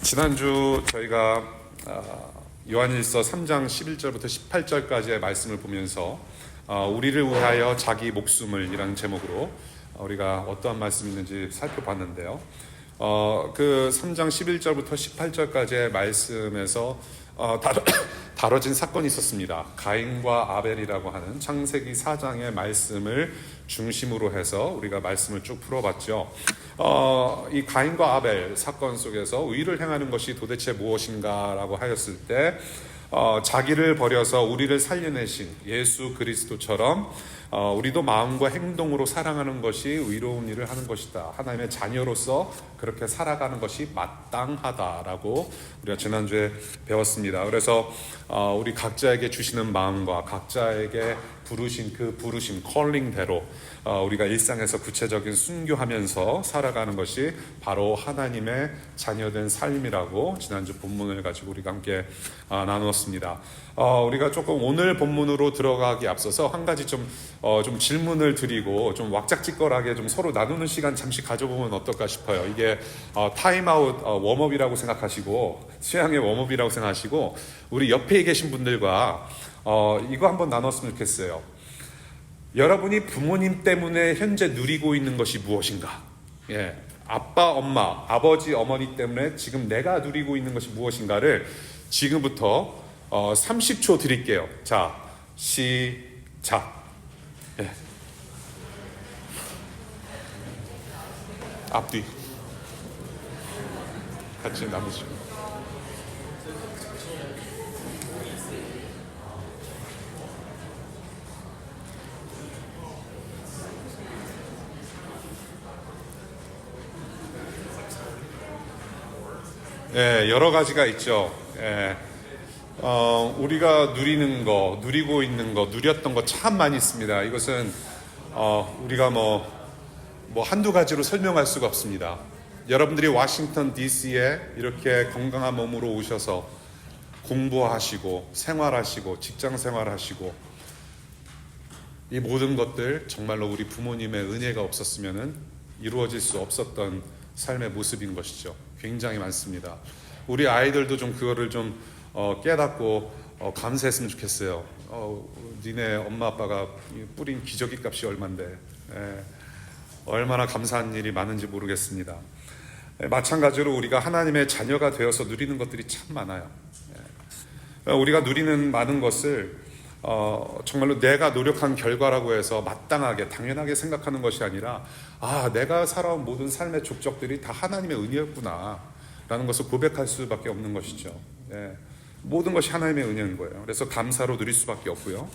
지난주 저희가 요한일서 3장 11절부터 18절까지의 말씀을 보면서 우리를 위하여 자기 목숨을 이라는 제목으로 우리가 어떠한 말씀이 있는지 살펴봤는데요. 그 3장 11절부터 18절까지의 말씀에서 다뤄진 사건이 있었습니다. 가인과 아벨이라고 하는 창세기 4장의 말씀을 중심으로 해서 우리가 말씀을 쭉 풀어봤죠. 이 가인과 아벨 사건 속에서 의를 행하는 것이 도대체 무엇인가라고 하였을 때 자기를 버려서 우리를 살려내신 예수 그리스도처럼 우리도 마음과 행동으로 사랑하는 것이 의로운 일을 하는 것이다. 하나님의 자녀로서 그렇게 살아가는 것이 마땅하다라고 우리가 지난주에 배웠습니다. 그래서 우리 각자에게 주시는 마음과 각자에게 부르신 그 부르심, 컬링대로 우리가 일상에서 구체적인 순교하면서 살아가는 것이 바로 하나님의 자녀된 삶이라고 지난주 본문을 가지고 우리가 함께 나누었습니다. 우리가 조금 오늘 본문으로 들어가기 앞서서 한 가지 좀 질문을 드리고 좀 왁작지껄하게 좀 서로 나누는 시간 잠시 가져보면 어떨까 싶어요. 이게 타임아웃 웜업이라고 생각하시고 수양의 웜업이라고 생각하시고 우리 옆에 계신 분들과 이거 한번 나눴으면 좋겠어요. 여러분이 부모님 때문에 현재 누리고 있는 것이 무엇인가? 예, 아빠, 엄마, 아버지, 어머니 때문에 지금 내가 누리고 있는 것이 무엇인가를 지금부터 30초 드릴게요. 자, 시작. 예. 앞뒤 같이 나누시고. 예, 여러 가지가 있죠. 예. 우리가 누리고 있는 거, 누렸던 거 참 많이 있습니다. 이것은, 우리가 한두 가지로 설명할 수가 없습니다. 여러분들이 워싱턴 DC에 이렇게 건강한 몸으로 오셔서 공부하시고, 생활하시고, 직장 생활하시고, 이 모든 것들 정말로 우리 부모님의 은혜가 없었으면 이루어질 수 없었던 삶의 모습인 것이죠. 굉장히 많습니다. 우리 아이들도 좀 그거를 좀 깨닫고 감사했으면 좋겠어요. 니네 엄마 아빠가 뿌린 기저귀 값이 얼만데 얼마나 감사한 일이 많은지 모르겠습니다. 마찬가지로 우리가 하나님의 자녀가 되어서 누리는 것들이 참 많아요. 우리가 누리는 많은 것을 정말로 내가 노력한 결과라고 해서 마땅하게 당연하게 생각하는 것이 아니라 내가 살아온 모든 삶의 족적들이 다 하나님의 은혜였구나 라는 것을 고백할 수밖에 없는 것이죠. 모든 것이 하나님의 은혜인 거예요. 그래서 감사로 누릴 수밖에 없고요.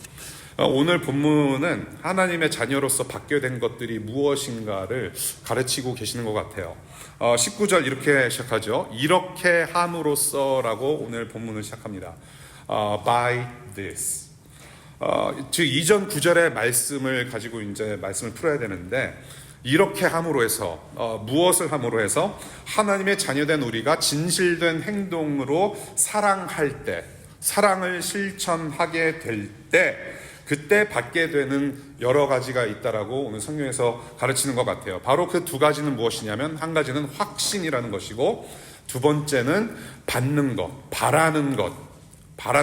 오늘 본문은 하나님의 자녀로서 받게 된 것들이 무엇인가를 가르치고 계시는 것 같아요. 19절 이렇게 시작하죠. 이렇게 함으로써 라고 오늘 본문을 시작합니다. By this. 즉 이전 구절의 말씀을 가지고 이제 말씀을 풀어야 되는데 이렇게 함으로 해서 무엇을 함으로 해서 하나님의 자녀된 우리가 진실된 행동으로 사랑할 때 사랑을 실천하게 될 때 그때 받게 되는 여러 가지가 있다라고 오늘 성경에서 가르치는 것 같아요. 바로 그 두 가지는 무엇이냐면 한 가지는 확신이라는 것이고 두 번째는 받는 것, 바라는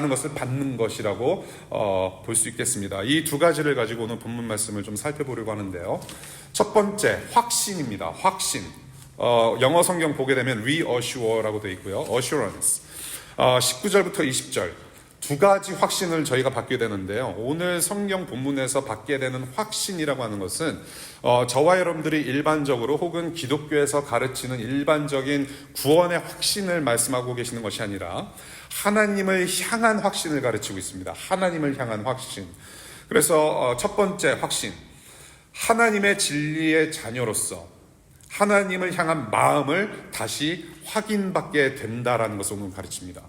것을 받는 것이라고 볼 수 있겠습니다. 이 두 가지를 가지고 오늘 본문 말씀을 좀 살펴보려고 하는데요. 첫 번째, 확신입니다. 확신. 영어 성경 보게 되면 reassure라고 되어 있고요. assurance. 19절부터 20절. 두 가지 확신을 저희가 받게 되는데요. 오늘 성경 본문에서 받게 되는 확신이라고 하는 것은 저와 여러분들이 일반적으로 혹은 기독교에서 가르치는 일반적인 구원의 확신을 말씀하고 계시는 것이 아니라 하나님을 향한 확신을 가르치고 있습니다. 하나님을 향한 확신. 그래서 첫 번째 확신, 하나님의 진리의 자녀로서 하나님을 향한 마음을 다시 확인받게 된다라는 것을 오늘 가르칩니다.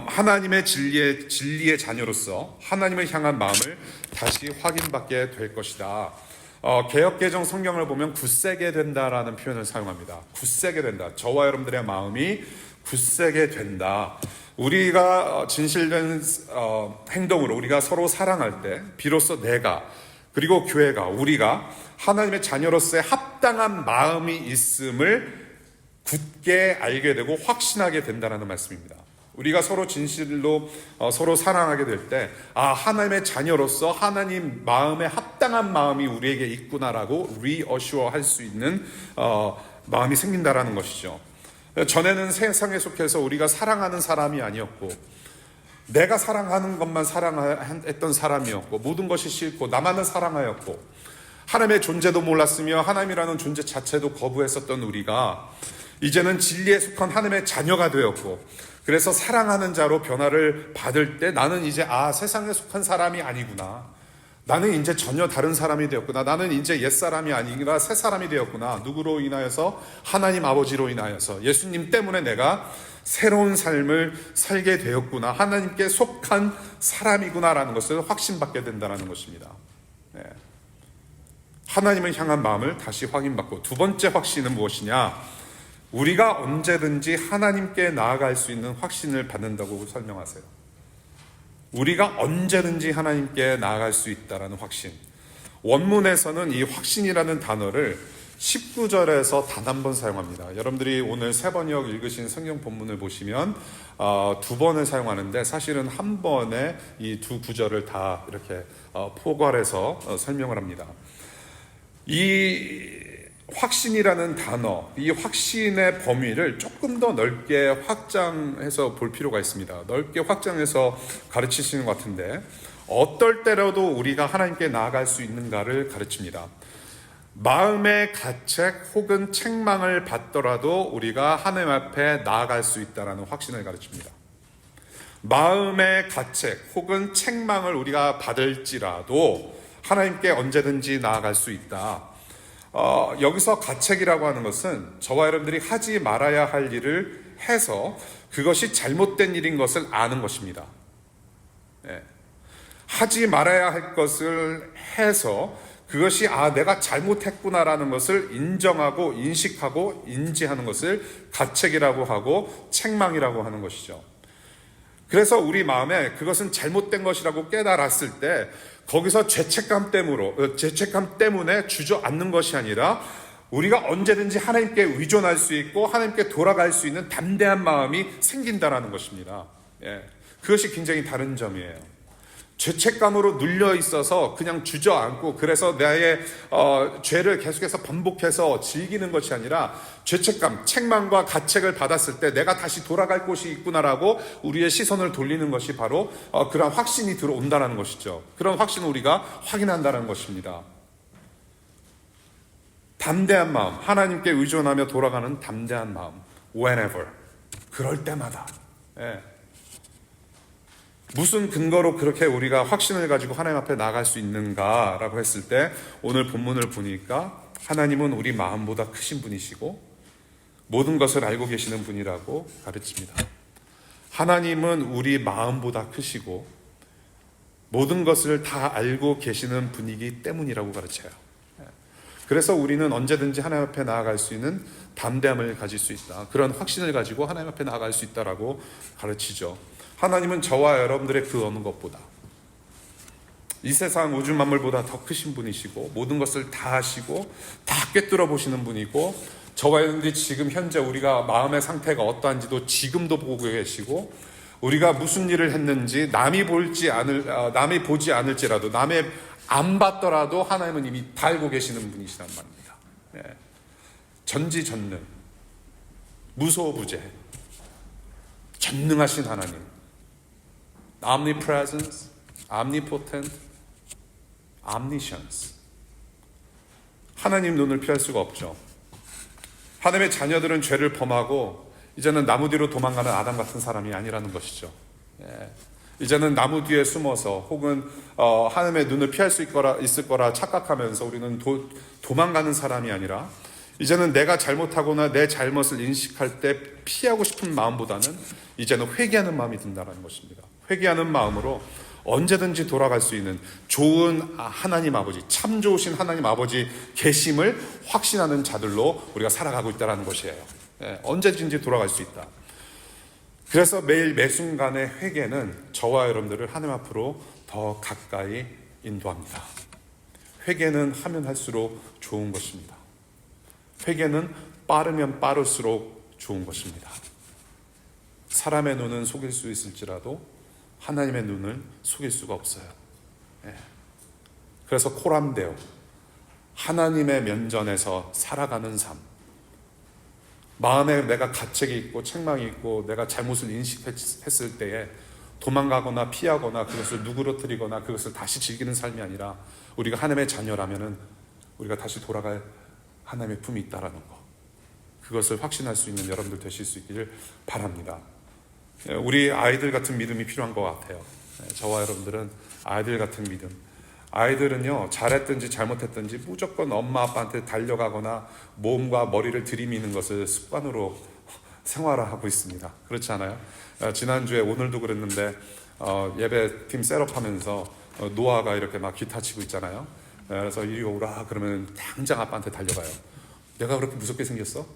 하나님의 진리의 자녀로서 하나님을 향한 마음을 다시 확인받게 될 것이다. 개역개정 성경을 보면 굳세게 된다라는 표현을 사용합니다. 굳세게 된다. 저와 여러분들의 마음이 굳세게 된다. 우리가 진실된 행동으로 우리가 서로 사랑할 때 비로소 내가 그리고 교회가 우리가 하나님의 자녀로서의 합당한 마음이 있음을 굳게 알게 되고 확신하게 된다는 말씀입니다. 우리가 서로 진실로 서로 사랑하게 될 때, 하나님의 자녀로서 하나님 마음에 합당한 마음이 우리에게 있구나라고 리어슈어 할 수 있는 마음이 생긴다라는 것이죠. 전에는 세상에 속해서 우리가 사랑하는 사람이 아니었고, 내가 사랑하는 것만 사랑했던 사람이었고, 모든 것이 싫고 나만을 사랑하였고, 하나님의 존재도 몰랐으며 하나님이라는 존재 자체도 거부했었던 우리가 이제는 진리에 속한 하나님의 자녀가 되었고, 그래서 사랑하는 자로 변화를 받을 때 나는 이제 세상에 속한 사람이 아니구나, 나는 이제 전혀 다른 사람이 되었구나, 나는 이제 옛사람이 아니라 새사람이 되었구나. 누구로 인하여서? 하나님 아버지로 인하여서, 예수님 때문에 내가 새로운 삶을 살게 되었구나, 하나님께 속한 사람이구나라는 것을 확신받게 된다는 것입니다. 네. 하나님을 향한 마음을 다시 확인받고, 두 번째 확신은 무엇이냐? 우리가 언제든지 하나님께 나아갈 수 있는 확신을 받는다고 설명하세요. 우리가 언제든지 하나님께 나아갈 수 있다는 확신. 원문에서는 이 확신이라는 단어를 19절에서 단 한 번 사용합니다. 여러분들이 오늘 세 번역 읽으신 성경 본문을 보시면 두 번을 사용하는데, 사실은 한 번에 이 두 구절을 다 이렇게 포괄해서 설명을 합니다. 이 확신이라는 단어, 이 확신의 범위를 조금 더 넓게 확장해서 볼 필요가 있습니다. 넓게 확장해서 가르치시는 것 같은데, 어떨 때라도 우리가 하나님께 나아갈 수 있는가를 가르칩니다. 마음의 가책 혹은 책망을 받더라도 우리가 하나님 앞에 나아갈 수 있다는 확신을 가르칩니다. 마음의 가책 혹은 책망을 우리가 받을지라도 하나님께 언제든지 나아갈 수 있다. 여기서 가책이라고 하는 것은 저와 여러분들이 하지 말아야 할 일을 해서 그것이 잘못된 일인 것을 아는 것입니다. 네. 하지 말아야 할 것을 해서 그것이 내가 잘못했구나라는 것을 인정하고 인식하고 인지하는 것을 가책이라고 하고 책망이라고 하는 것이죠. 그래서 우리 마음에 그것은 잘못된 것이라고 깨달았을 때 거기서 죄책감 때문에 주저앉는 것이 아니라 우리가 언제든지 하나님께 의존할 수 있고 하나님께 돌아갈 수 있는 담대한 마음이 생긴다라는 것입니다. 그것이 굉장히 다른 점이에요. 죄책감으로 눌려 있어서 그냥 주저앉고 그래서 나의 죄를 계속해서 반복해서 즐기는 것이 아니라, 죄책감, 책망과 가책을 받았을 때 내가 다시 돌아갈 곳이 있구나라고 우리의 시선을 돌리는 것이 바로 그런 확신이 들어온다는 것이죠. 그런 확신을 우리가 확인한다는 것입니다. 담대한 마음, 하나님께 의존하며 돌아가는 담대한 마음. Whenever, 그럴 때마다. 무슨 근거로 그렇게 우리가 확신을 가지고 하나님 앞에 나아갈 수 있는가라고 했을 때, 오늘 본문을 보니까 하나님은 우리 마음보다 크신 분이시고 모든 것을 알고 계시는 분이라고 가르칩니다. 하나님은 우리 마음보다 크시고 모든 것을 다 알고 계시는 분이기 때문이라고 가르쳐요. 그래서 우리는 언제든지 하나님 앞에 나아갈 수 있는 담대함을 가질 수 있다, 그런 확신을 가지고 하나님 앞에 나아갈 수 있다라고 가르치죠. 하나님은 저와 여러분들의 그 어느 것보다, 이 세상 우주 만물보다 더 크신 분이시고 모든 것을 다 아시고 다 꿰뚫어 보시는 분이고, 저와 여러분들이 지금 현재 우리가 마음의 상태가 어떠한지도 지금도 보고 계시고, 우리가 무슨 일을 했는지 남이 보지 않을지라도, 남이 안 봤더라도 하나님은 이미 다 알고 계시는 분이시란 말입니다. 전지전능, 무소부재, 전능하신 하나님. Omnipresence, Omnipotent, Omniscience. 하나님 눈을 피할 수가 없죠. 하나님의 자녀들은 죄를 범하고 이제는 나무 뒤로 도망가는 아담 같은 사람이 아니라는 것이죠. 이제는 나무 뒤에 숨어서 혹은 하나님의 눈을 피할 수 있을 거라 착각하면서 우리는 도망가는 사람이 아니라, 이제는 내가 잘못하거나 내 잘못을 인식할 때 피하고 싶은 마음보다는 이제는 회개하는 마음이 든다는 것입니다. 회개하는 마음으로 언제든지 돌아갈 수 있는 좋은 하나님 아버지, 참 좋으신 하나님 아버지 계심을 확신하는 자들로 우리가 살아가고 있다는 것이에요. 언제든지 돌아갈 수 있다. 그래서 매일 매순간의 회개는 저와 여러분들을 하나님 앞으로 더 가까이 인도합니다. 회개는 하면 할수록 좋은 것입니다. 회개는 빠르면 빠를수록 좋은 것입니다. 사람의 눈은 속일 수 있을지라도 하나님의 눈은 속일 수가 없어요. 예. 그래서 코람데오, 하나님의 면전에서 살아가는 삶, 마음에 내가 가책이 있고 책망이 있고 내가 잘못을 인식했을 때에 도망가거나 피하거나 그것을 누그러뜨리거나 그것을 다시 즐기는 삶이 아니라 우리가 하나님의 자녀라면은 우리가 다시 돌아갈 하나님의 품이 있다라는 거, 그것을 확신할 수 있는 여러분들 되실 수 있기를 바랍니다. 우리 아이들 같은 믿음이 필요한 것 같아요. 저와 여러분들은 아이들 같은 믿음. 아이들은요, 잘했든지 잘못했든지 무조건 엄마 아빠한테 달려가거나 몸과 머리를 들이미는 것을 습관으로 생활화하고 있습니다. 그렇지 않아요? 지난주에 오늘도 그랬는데 예배팀 셋업하면서 노아가 이렇게 막 기타 치고 있잖아요. 그래서 이리 오라 그러면 당장 아빠한테 달려가요. 내가 그렇게 무섭게 생겼어?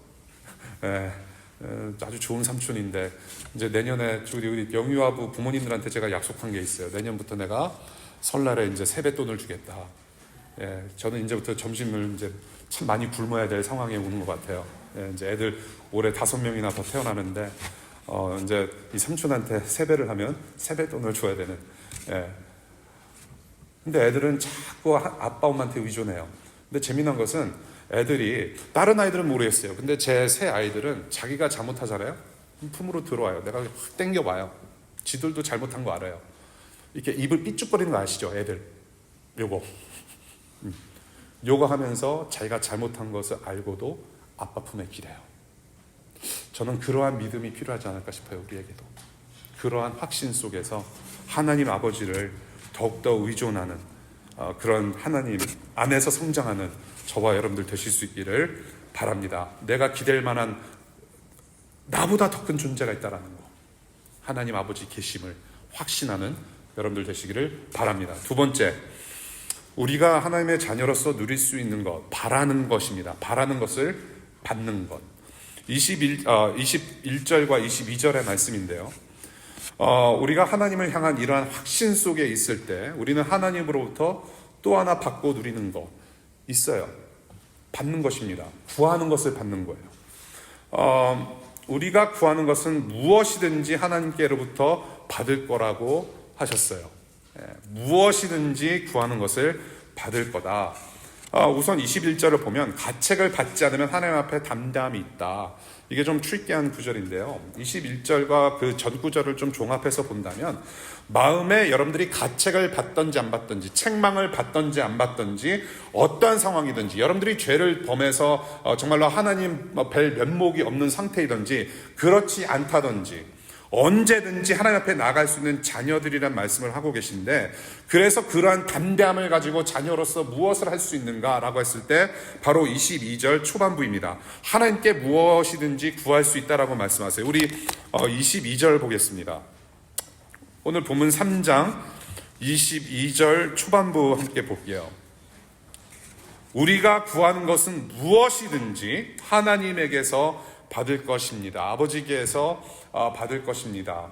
아주 좋은 삼촌인데 이제 내년에 우리 영유아부 부모님들한테 제가 약속한 게 있어요. 내년부터 내가 설날에 이제 세뱃돈을 주겠다. 저는 이제부터 점심을 이제 참 많이 굶어야 될 상황에 오는 것 같아요. 이제 애들 올해 5명이나 더 태어나는데 이제 이 삼촌한테 세배를 하면 세뱃돈을 줘야 되는. 근데 애들은 자꾸 아빠 엄마한테 의존해요. 근데 재미난 것은 애들이, 다른 아이들은 모르겠어요. 근데 제 새 아이들은 자기가 잘못하잖아요. 품으로 들어와요. 내가 확 땡겨봐요. 지들도 잘못한 거 알아요. 이렇게 입을 삐죽거리는 거 아시죠? 애들. 요거 하면서 자기가 잘못한 것을 알고도 아빠 품에 기대요. 저는 그러한 믿음이 필요하지 않을까 싶어요. 우리에게도. 그러한 확신 속에서 하나님 아버지를 더욱더 의존하는 그런 하나님 안에서 성장하는 저와 여러분들 되실 수 있기를 바랍니다. 내가 기댈 만한 나보다 더 큰 존재가 있다는 거, 하나님 아버지 계심을 확신하는 여러분들 되시기를 바랍니다. 두 번째, 우리가 하나님의 자녀로서 누릴 수 있는 것, 바라는 것입니다. 바라는 것을 받는 것. 21절과 22절의 말씀인데요. 우리가 하나님을 향한 이러한 확신 속에 있을 때 우리는 하나님으로부터 또 하나 받고 누리는 거 있어요. 받는 것입니다. 구하는 것을 받는 거예요. 우리가 구하는 것은 무엇이든지 하나님께로부터 받을 거라고 하셨어요. 무엇이든지 구하는 것을 받을 거다. 우선 21절을 보면 가책을 받지 않으면 하나님 앞에 담대함이 있다. 이게 좀 트리키한 구절인데요. 21절과 그 전 구절을 좀 종합해서 본다면 마음에 여러분들이 가책을 받든지 안 받든지 책망을 받든지 안 받든지 어떠한 상황이든지 여러분들이 죄를 범해서 정말로 하나님 뵐 면목이 없는 상태이든지 그렇지 않다든지 언제든지 하나님 앞에 나아갈 수 있는 자녀들이란 말씀을 하고 계신데, 그래서 그러한 담대함을 가지고 자녀로서 무엇을 할 수 있는가라고 했을 때 바로 22절 초반부입니다. 하나님께 무엇이든지 구할 수 있다라고 말씀하세요. 우리 22절 보겠습니다. 오늘 본문 3장 22절 초반부 함께 볼게요. 우리가 구하는 것은 무엇이든지 하나님에게서 받을 것입니다. 아버지께서 받을 것입니다.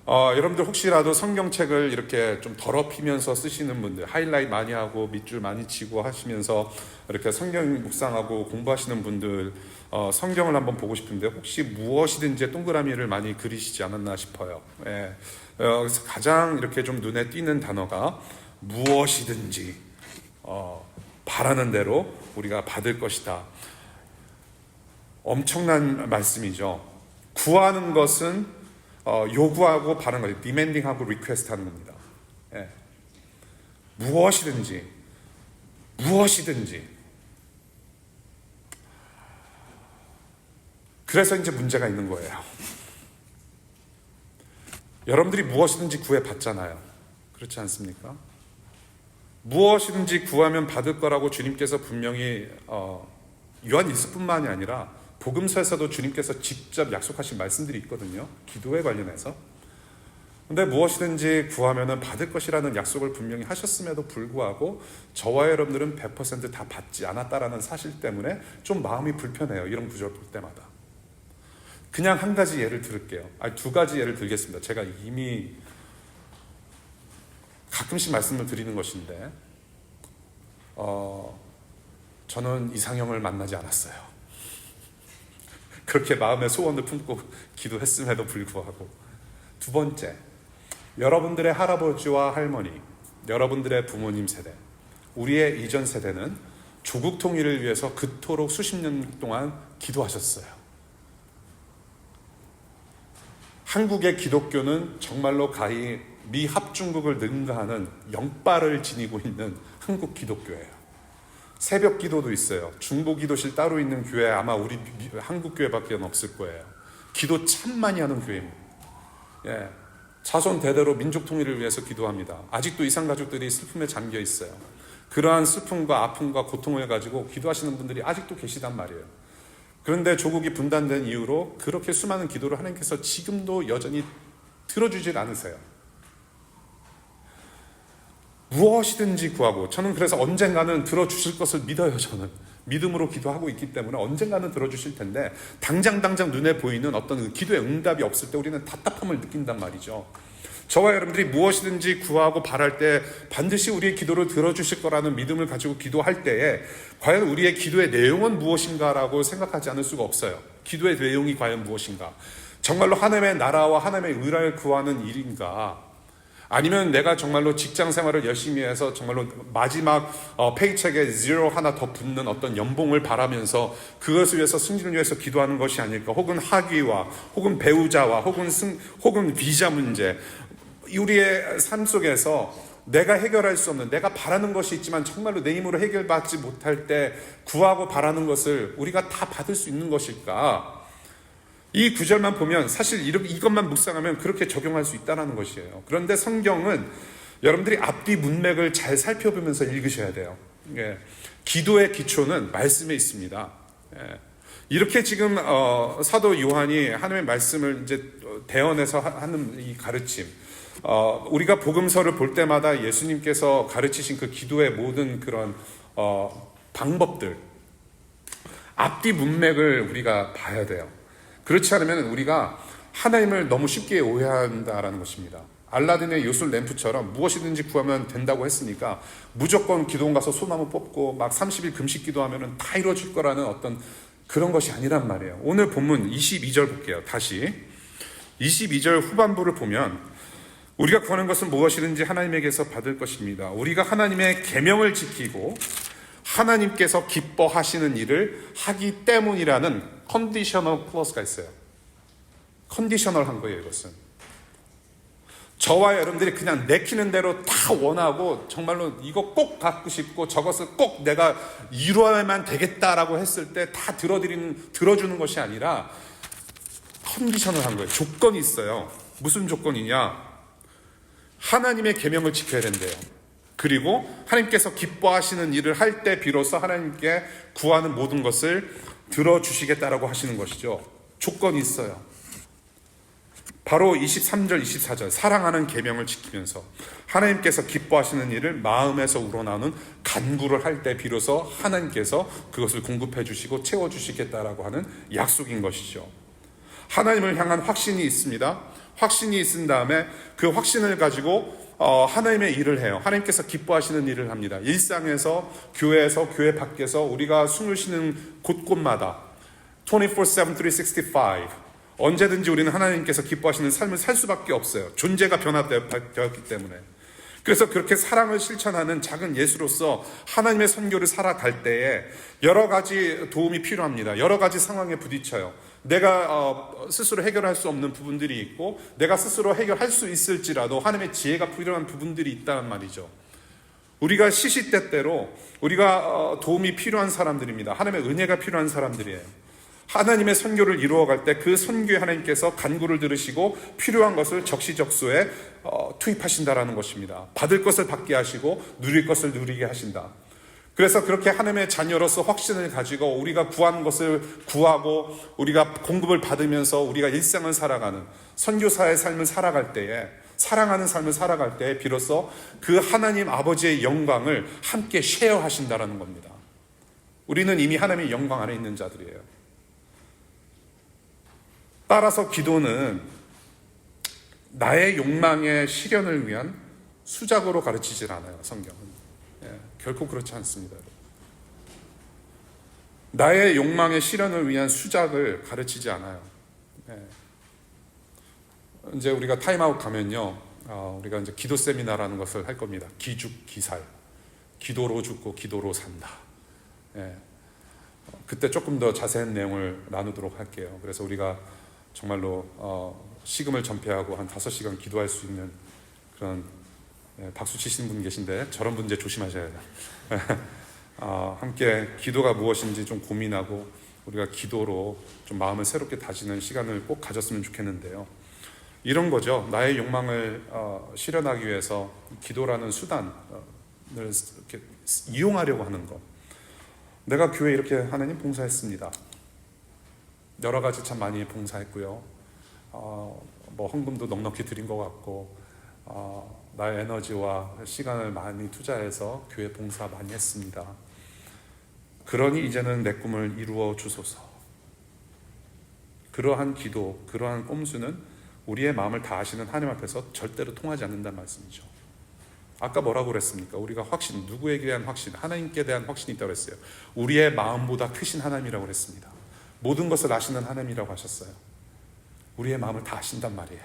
여러분들 혹시라도 성경책을 이렇게 좀 더럽히면서 쓰시는 분들, 하이라이트 많이 하고 밑줄 많이 치고 하시면서 이렇게 성경 묵상하고 공부하시는 분들, 성경을 한번 보고 싶은데 혹시 무엇이든지 동그라미를 많이 그리시지 않았나 싶어요. 그래서 가장 이렇게 좀 눈에 띄는 단어가 무엇이든지 바라는 대로 우리가 받을 것이다. 엄청난 말씀이죠. 구하는 것은 요구하고 바라는 거예요. demanding하고 request 하는 겁니다. 무엇이든지 그래서 이제 문제가 있는 거예요. 여러분들이 무엇이든지 구해 받잖아요. 그렇지 않습니까? 무엇이든지 구하면 받을 거라고 주님께서 분명히 요한 1서뿐만이 아니라 복음서에서도 주님께서 직접 약속하신 말씀들이 있거든요. 기도에 관련해서. 근데 무엇이든지 구하면 받을 것이라는 약속을 분명히 하셨음에도 불구하고 저와 여러분들은 100% 다 받지 않았다라는 사실 때문에 좀 마음이 불편해요. 이런 구절 볼 때마다. 그냥 한 가지 예를 들을게요. 두 가지 예를 들겠습니다. 제가 이미 가끔씩 말씀을 드리는 것인데 저는 이상형을 만나지 않았어요. 그렇게 마음의 소원을 품고 기도했음에도 불구하고. 두 번째, 여러분들의 할아버지와 할머니, 여러분들의 부모님 세대, 우리의 이전 세대는 조국 통일을 위해서 그토록 수십 년 동안 기도하셨어요. 한국의 기독교는 정말로 가히 미 합중국을 능가하는 영빨을 지니고 있는 한국 기독교예요. 새벽 기도도 있어요. 중보 기도실 따로 있는 교회 아마 우리 한국 교회밖에 없을 거예요. 기도 참 많이 하는 교회입니다. 예, 자손 대대로 민족 통일을 위해서 기도합니다. 아직도 이산 가족들이 슬픔에 잠겨 있어요. 그러한 슬픔과 아픔과 고통을 가지고 기도하시는 분들이 아직도 계시단 말이에요. 그런데 조국이 분단된 이후로 그렇게 수많은 기도를 하나님께서 지금도 여전히 들어주질 않으세요. 무엇이든지 구하고, 저는 그래서 언젠가는 들어주실 것을 믿어요. 저는 믿음으로 기도하고 있기 때문에 언젠가는 들어주실 텐데, 당장 눈에 보이는 어떤 기도의 응답이 없을 때 우리는 답답함을 느낀단 말이죠. 저와 여러분들이 무엇이든지 구하고 바랄 때 반드시 우리의 기도를 들어주실 거라는 믿음을 가지고 기도할 때에 과연 우리의 기도의 내용은 무엇인가라고 생각하지 않을 수가 없어요. 기도의 내용이 과연 무엇인가? 정말로 하나님의 나라와 하나님의 의를 구하는 일인가? 아니면 내가 정말로 직장 생활을 열심히 해서 정말로 마지막 페이첵에 제로 하나 더 붙는 어떤 연봉을 바라면서 그것을 위해서 승진을 위해서 기도하는 것이 아닐까? 혹은 학위와, 혹은 배우자와, 혹은 비자 문제, 우리의 삶 속에서 내가 해결할 수 없는, 내가 바라는 것이 있지만 정말로 내 힘으로 해결받지 못할 때 구하고 바라는 것을 우리가 다 받을 수 있는 것일까? 이 구절만 보면 사실 이것만 묵상하면 그렇게 적용할 수 있다는 것이에요. 그런데 성경은 여러분들이 앞뒤 문맥을 잘 살펴보면서 읽으셔야 돼요. 예. 기도의 기초는 말씀에 있습니다. 예. 이렇게 지금 사도 요한이 하나님의 말씀을 이제 대언해서 하는 이 가르침, 우리가 복음서를 볼 때마다 예수님께서 가르치신 그 기도의 모든 그런 방법들, 앞뒤 문맥을 우리가 봐야 돼요. 그렇지 않으면 우리가 하나님을 너무 쉽게 오해한다라는 것입니다. 알라딘의 요술 램프처럼 무엇이든지 구하면 된다고 했으니까 무조건 기도원 가서 소나무 뽑고 막 30일 금식 기도하면 다 이루어질 거라는 어떤 그런 것이 아니란 말이에요. 오늘 본문 22절 볼게요. 다시 22절 후반부를 보면 우리가 구하는 것은 무엇이든지 하나님에게서 받을 것입니다. 우리가 하나님의 계명을 지키고 하나님께서 기뻐하시는 일을 하기 때문이라는 컨디셔널 클로즈가 있어요. 컨디셔널한 거예요. 이것은 저와 여러분들이 그냥 내키는 대로 다 원하고 정말로 이거 꼭 갖고 싶고 저것을 꼭 내가 이루어야만 되겠다라고 했을 때 다 들어주는 것이 아니라 컨디셔널한 거예요. 조건이 있어요. 무슨 조건이냐? 하나님의 계명을 지켜야 된대요. 그리고 하나님께서 기뻐하시는 일을 할 때 비로소 하나님께 구하는 모든 것을 들어주시겠다라고 하시는 것이죠. 조건이 있어요. 바로 23절, 24절 사랑하는 계명을 지키면서 하나님께서 기뻐하시는 일을 마음에서 우러나오는 간구를 할 때 비로소 하나님께서 그것을 공급해 주시고 채워주시겠다라고 하는 약속인 것이죠. 하나님을 향한 확신이 있습니다. 확신이 있은 다음에 그 확신을 가지고 하나님의 일을 해요. 하나님께서 기뻐하시는 일을 합니다. 일상에서, 교회에서, 교회 밖에서 우리가 숨을 쉬는 곳곳마다 24/7, 365 언제든지 우리는 하나님께서 기뻐하시는 삶을 살 수밖에 없어요. 존재가 변화되었기 때문에. 그래서 그렇게 사랑을 실천하는 작은 예수로서 하나님의 선교를 살아갈 때에 여러 가지 도움이 필요합니다. 여러 가지 상황에 부딪혀요. 내가 스스로 해결할 수 없는 부분들이 있고 내가 스스로 해결할 수 있을지라도 하나님의 지혜가 필요한 부분들이 있다는 말이죠. 우리가 시시때때로 우리가 도움이 필요한 사람들입니다. 하나님의 은혜가 필요한 사람들이에요. 하나님의 선교를 이루어갈 때 그 선교에 하나님께서 간구를 들으시고 필요한 것을 적시적소에 투입하신다라는 것입니다. 받을 것을 받게 하시고 누릴 것을 누리게 하신다. 그래서 그렇게 하나님의 자녀로서 확신을 가지고 우리가 구하는 것을 구하고 우리가 공급을 받으면서 우리가 일상을 살아가는 선교사의 삶을 살아갈 때에, 사랑하는 삶을 살아갈 때에 비로소 그 하나님 아버지의 영광을 함께 쉐어하신다라는 겁니다. 우리는 이미 하나님의 영광 안에 있는 자들이에요. 따라서 기도는 나의 욕망의 실현을 위한 수작으로 가르치질 않아요. 성경은. 결코 그렇지 않습니다. 나의 욕망의 실현을 위한 수작을 가르치지 않아요. 네. 이제 우리가 타임아웃 가면요, 우리가 이제 기도 세미나라는 것을 할 겁니다. 기죽기살, 기도로 죽고 기도로 산다. 네. 그때 조금 더 자세한 내용을 나누도록 할게요. 그래서 우리가 정말로 식음을 전폐하고 한 5시간 기도할 수 있는 그런, 박수 치시는 분 계신데 저런 분 이제 조심하셔야 돼요. 함께 기도가 무엇인지 좀 고민하고 우리가 기도로 좀 마음을 새롭게 다지는 시간을 꼭 가졌으면 좋겠는데요. 이런 거죠. 나의 욕망을 실현하기 위해서 기도라는 수단을 이렇게 이용하려고 하는 것. 내가 교회 이렇게 하나님 봉사했습니다. 여러 가지 참 많이 봉사했고요. 뭐 헌금도 넉넉히 드린 것 같고, 나의 에너지와 시간을 많이 투자해서 교회 봉사 많이 했습니다. 그러니 이제는 내 꿈을 이루어 주소서. 그러한 기도, 그러한 꼼수는 우리의 마음을 다하시는 하나님 앞에서 절대로 통하지 않는다는 말씀이죠. 아까 뭐라고 그랬습니까? 우리가 확신, 누구에게 대한 확신, 하나님께 대한 확신이 있다고 했어요. 우리의 마음보다 크신 하나님이라고 그랬습니다. 모든 것을 아시는 하나님이라고 하셨어요. 우리의 마음을 다 아신단 말이에요.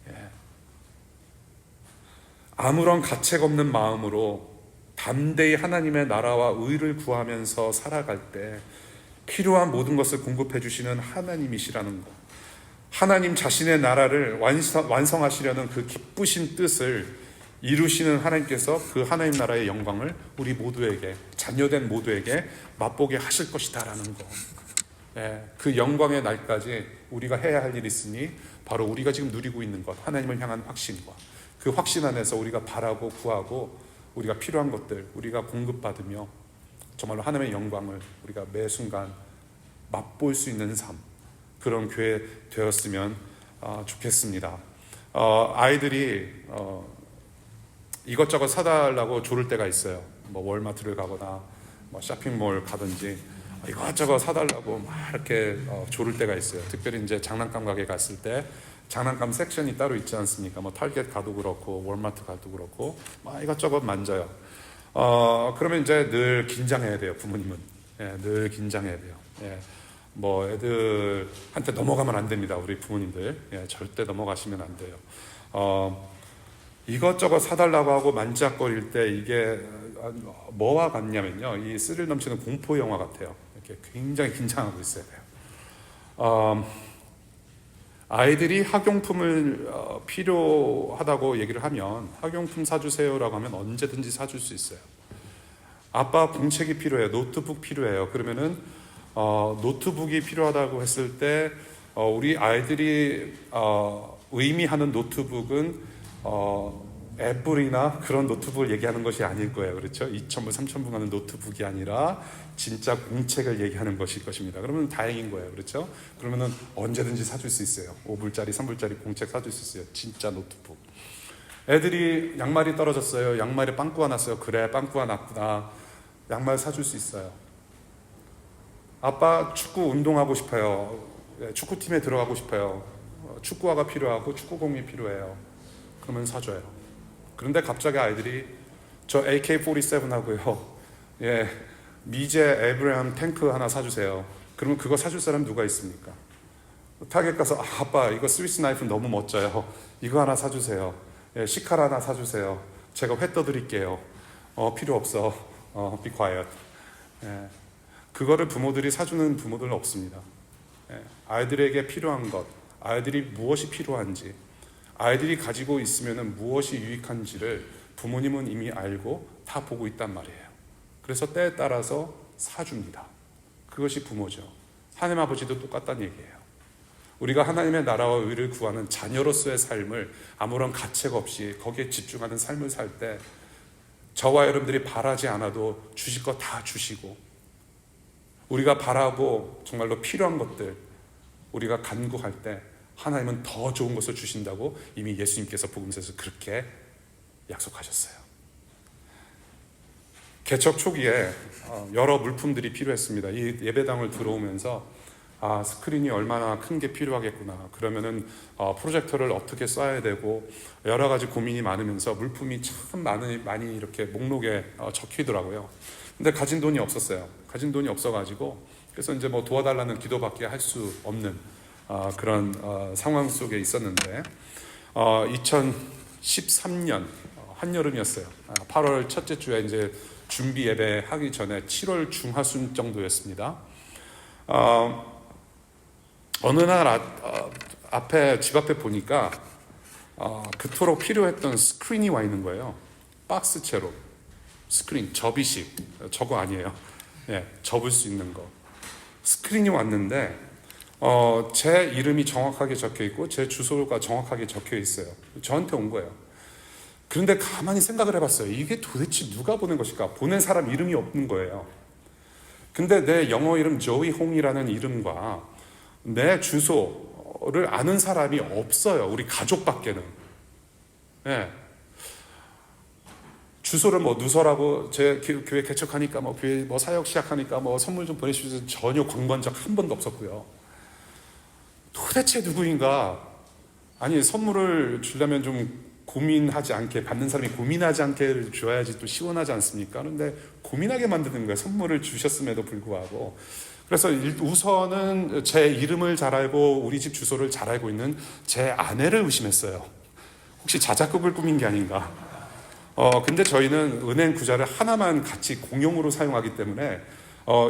예. 아무런 가책 없는 마음으로 담대히 하나님의 나라와 의를 구하면서 살아갈 때 필요한 모든 것을 공급해 주시는 하나님이시라는 것. 하나님 자신의 나라를 완성하시려는 그 기쁘신 뜻을 이루시는 하나님께서 그 하나님 나라의 영광을 우리 모두에게, 자녀된 모두에게 맛보게 하실 것이다라는 것. 예, 그 영광의 날까지 우리가 해야 할 일이 있으니 바로 우리가 지금 누리고 있는 것, 하나님을 향한 확신과 그 확신 안에서 우리가 바라고 구하고 우리가 필요한 것들 우리가 공급받으며 정말로 하나님의 영광을 우리가 매 순간 맛볼 수 있는 삶, 그런 교회 되었으면 좋겠습니다. 아이들이 이것저것 사달라고 조를 때가 있어요. 뭐 월마트를 가거나 뭐 쇼핑몰 가든지 이것저것 사달라고 막 이렇게 조를 때가 있어요. 특별히 이제 장난감 가게 갔을 때 장난감 섹션이 따로 있지 않습니까? 뭐 타겟 가도 그렇고 월마트 가도 그렇고 막 이것저것 만져요. 그러면 이제 늘 긴장해야 돼요. 부모님은 늘 긴장해야 돼요. 뭐 애들한테 넘어가면 안 됩니다. 우리 부모님들 절대 넘어가시면 안 돼요. 이것저것 사달라고 하고 만지작거릴 때 이게 뭐와 같냐면요, 이 스릴 넘치는 공포 영화 같아요. 이렇게 굉장히 긴장하고 있어야 돼요. 아이들이 학용품을 필요하다고 얘기를 하면 학용품 사주세요라고 하면 언제든지 사줄 수 있어요. 아빠 공책이 필요해요. 노트북 필요해요. 그러면은 노트북이 필요하다고 했을 때 우리 아이들이 의미하는 노트북은 애플이나 그런 노트북을 얘기하는 것이 아닐 거예요. 그렇죠? 2,000불, 3,000불 하는 노트북이 아니라 진짜 공책을 얘기하는 것일 것입니다. 그러면 다행인 거예요. 그렇죠? 그러면은 언제든지 사줄 수 있어요. 5불짜리, 3불짜리 공책 사줄 수 있어요. 진짜 노트북. 애들이 양말이 떨어졌어요. 양말에 빵꾸가 났어요. 그래, 빵꾸가 났구나. 양말 사줄 수 있어요. 아빠 축구 운동하고 싶어요. 축구팀에 들어가고 싶어요. 축구화가 필요하고 축구공이 필요해요. 그러면 사줘요. 그런데 갑자기 아이들이 저 AK-47 하고요, 미제 에브라함 탱크 하나 사주세요. 그러면 그거 사줄 사람 누가 있습니까? 타겟 가서 아빠 이거 스위스 나이프 너무 멋져요. 이거 하나 사주세요. 시칼 하나 사주세요. 제가 회 떠드릴게요. 필요 없어. Be quiet. 그거를 부모들이 사주는 부모들은 없습니다. 아이들에게 필요한 것, 아이들이 무엇이 필요한지, 아이들이 가지고 있으면 무엇이 유익한지를 부모님은 이미 알고 다 보고 있단 말이에요. 그래서 때에 따라서 사줍니다. 그것이 부모죠. 하나님 아버지도 똑같다는 얘기예요. 우리가 하나님의 나라와 의를 구하는 자녀로서의 삶을 아무런 가책 없이 거기에 집중하는 삶을 살 때 저와 여러분들이 바라지 않아도 주실 것 다 주시고, 우리가 바라고 정말로 필요한 것들 우리가 간구할 때 하나님은 더 좋은 것을 주신다고 이미 예수님께서 복음서에서 그렇게 약속하셨어요. 개척 초기에 여러 물품들이 필요했습니다. 이 예배당을 들어오면서 스크린이 얼마나 큰 게 필요하겠구나. 그러면은 프로젝터를 어떻게 쏴야 되고 여러 가지 고민이 많으면서 물품이 참 많이 이렇게 목록에 적히더라고요. 근데 가진 돈이 없었어요. 가진 돈이 없어가지고 그래서 이제 뭐 도와달라는 기도밖에 할 수 없는 그런 상황 속에 있었는데 2013년 한여름이었어요. 8월 첫째 주에 이제 준비 예배 하기 전에 7월 중하순 정도였습니다. 어느 날 앞에 집 앞에 보니까 그토록 필요했던 스크린이 와 있는 거예요. 박스채로 스크린, 접이식, 저거 아니에요. 예, 접을 수 있는 거. 스크린이 왔는데 제 이름이 정확하게 적혀 있고 제 주소가 정확하게 적혀 있어요. 저한테 온 거예요. 그런데 가만히 생각을 해봤어요. 이게 도대체 누가 보낸 것일까? 보낸 사람 이름이 없는 거예요. 근데 내 영어 이름 조이 홍이라는 이름과 내 주소를 아는 사람이 없어요. 우리 가족밖에는. 예. 주소를 뭐 누서라고 제 교회 개척하니까 뭐 교회 뭐 사역 시작하니까 뭐 선물 좀 보내주셔서 전혀 광고한 적 한 번도 없었고요. 도대체 누구인가? 아니 선물을 주려면 좀 고민하지 않게, 받는 사람이 고민하지 않게 줘야지 또 시원하지 않습니까? 그런데 고민하게 만드는 거예요. 선물을 주셨음에도 불구하고. 그래서 우선은 제 이름을 잘 알고 우리 집 주소를 잘 알고 있는 제 아내를 의심했어요. 혹시 자작극을 꾸민 게 아닌가? 근데 저희는 은행 구자를 하나만 같이 공용으로 사용하기 때문에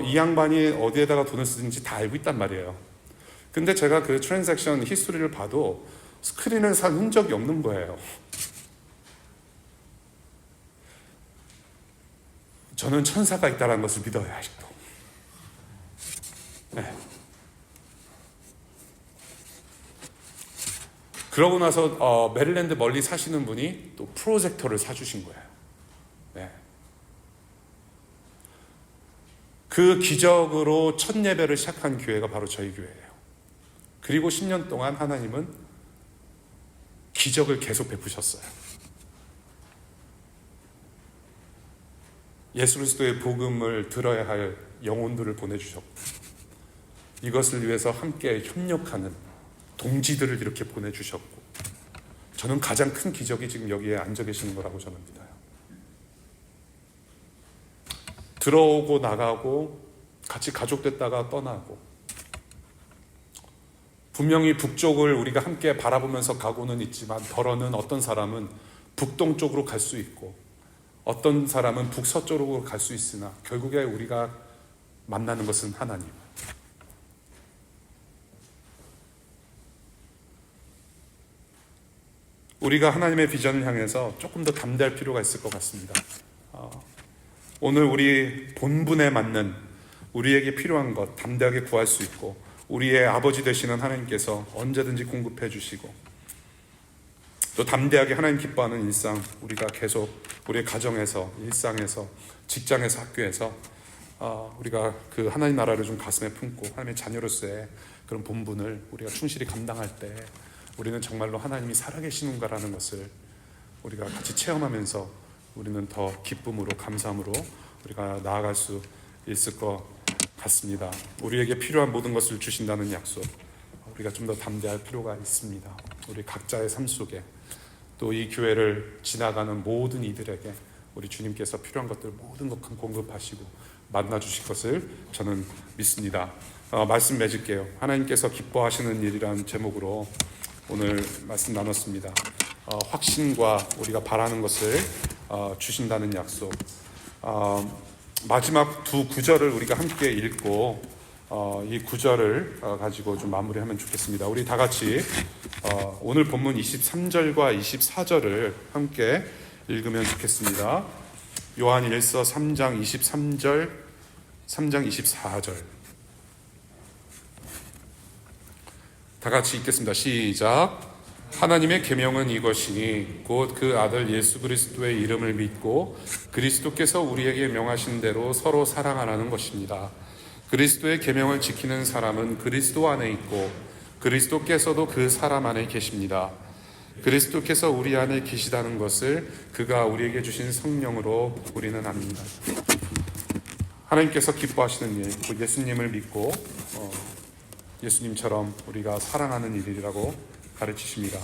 이 양반이 어디에다가 돈을 쓰는지 다 알고 있단 말이에요. 근데 제가 그 트랜잭션 히스토리를 봐도 스크린을 산 흔적이 없는 거예요. 저는 천사가 있다는 것을 믿어요, 아직도. 네. 그러고 나서 메릴랜드 멀리 사시는 분이 또 프로젝터를 사주신 거예요. 네. 그 기적으로 첫 예배를 시작한 교회가 바로 저희 교회예요. 그리고 10년 동안 하나님은 기적을 계속 베푸셨어요. 예수 그리스도의 복음을 들어야 할 영혼들을 보내주셨고 이것을 위해서 함께 협력하는 동지들을 이렇게 보내주셨고 저는 가장 큰 기적이 지금 여기에 앉아 계시는 거라고 저는 믿어요. 들어오고 나가고 같이 가족됐다가 떠나고 분명히 북쪽을 우리가 함께 바라보면서 가고는 있지만 덜어는 어떤 사람은 북동쪽으로 갈 수 있고 어떤 사람은 북서쪽으로 갈 수 있으나 결국에 우리가 만나는 것은 하나님. 우리가 하나님의 비전을 향해서 조금 더 담대할 필요가 있을 것 같습니다. 오늘 우리 본분에 맞는 우리에게 필요한 것 담대하게 구할 수 있고 우리의 아버지 되시는 하나님께서 언제든지 공급해 주시고 또 담대하게 하나님 기뻐하는 일상 우리가 계속 우리의 가정에서 일상에서 직장에서 학교에서 우리가 그 하나님 나라를 좀 가슴에 품고 하나님의 자녀로서의 그런 본분을 우리가 충실히 감당할 때 우리는 정말로 하나님이 살아계시는가라는 것을 우리가 같이 체험하면서 우리는 더 기쁨으로 감사함으로 우리가 나아갈 수 있을 것 같습니다. 우리에게 필요한 모든 것을 주신다는 약속 우리가 좀 더 담대할 필요가 있습니다. 우리 각자의 삶 속에 또 이 교회를 지나가는 모든 이들에게 우리 주님께서 필요한 것들 모든 것 공급하시고 만나주실 것을 저는 믿습니다. 말씀 맺을게요. 하나님께서 기뻐하시는 일이라는 제목으로 오늘 말씀 나눴습니다. 확신과 우리가 바라는 것을 주신다는 약속. 마지막 두 구절을 우리가 함께 읽고 이 구절을 가지고 좀 마무리하면 좋겠습니다. 우리 다 같이 오늘 본문 23절과 24절을 함께 읽으면 좋겠습니다. 요한일서 3장 23절, 3장 24절. 다 같이 읽겠습니다. 시작. 하나님의 계명은 이것이니 곧 그 아들 예수 그리스도의 이름을 믿고 그리스도께서 우리에게 명하신 대로 서로 사랑하라는 것입니다. 그리스도의 계명을 지키는 사람은 그리스도 안에 있고 그리스도께서도 그 사람 안에 계십니다. 그리스도께서 우리 안에 계시다는 것을 그가 우리에게 주신 성령으로 우리는 압니다. 하나님께서 기뻐하시는 일, 예수님을 믿고 예수님처럼 우리가 사랑하는 일이라고 가르치십니다.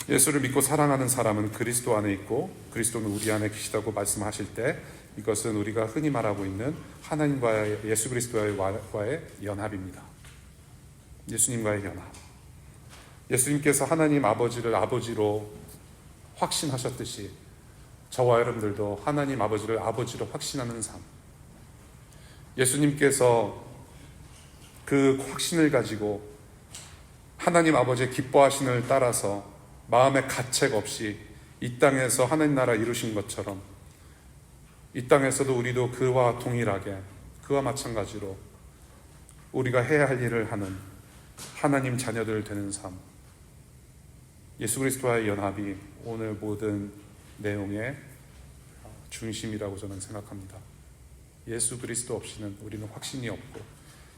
예수를 믿고 사랑하는 사람은 그리스도 안에 있고 그리스도는 우리 안에 계시다고 말씀하실 때 이것은 우리가 흔히 말하고 있는 하나님과의 예수 그리스도와의 연합입니다. 예수님과의 연합. 예수님께서 하나님 아버지를 아버지로 확신하셨듯이 저와 여러분들도 하나님 아버지를 아버지로 확신하는 삶. 예수님께서 그 확신을 가지고 하나님 아버지의 기뻐하심을 따라서 마음의 가책 없이 이 땅에서 하나님 나라 이루신 것처럼 이 땅에서도 우리도 그와 동일하게 그와 마찬가지로 우리가 해야 할 일을 하는 하나님 자녀들 되는 삶. 예수 그리스도와의 연합이 오늘 모든 내용의 중심이라고 저는 생각합니다. 예수 그리스도 없이는 우리는 확신이 없고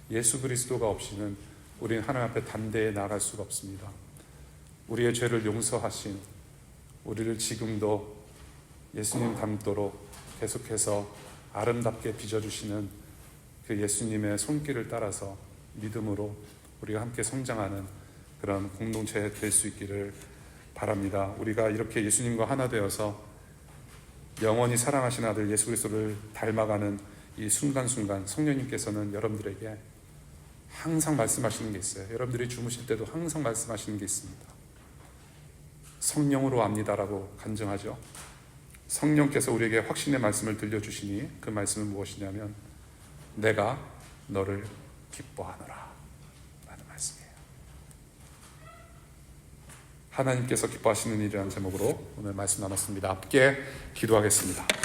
예수 그리스도가 없이는 우리는 하나님 앞에 담대히 나아갈 수가 없습니다. 우리의 죄를 용서하신 우리를 지금도 예수님 닮도록 계속해서 아름답게 빚어주시는 그 예수님의 손길을 따라서 믿음으로 우리가 함께 성장하는 그런 공동체 될 수 있기를 바랍니다. 우리가 이렇게 예수님과 하나 되어서 영원히 사랑하신 아들 예수 그리스도를 닮아가는 이 순간순간 성령님께서는 여러분들에게 항상 말씀하시는 게 있어요. 여러분들이 주무실 때도 항상 말씀하시는 게 있습니다. 성령으로 압니다라고 간증하죠. 성령께서 우리에게 확신의 말씀을 들려주시니 그 말씀은 무엇이냐면 내가 너를 기뻐하노라 라는 말씀이에요. 하나님께서 기뻐하시는 일이라는 제목으로 오늘 말씀 나눴습니다. 함께 기도하겠습니다.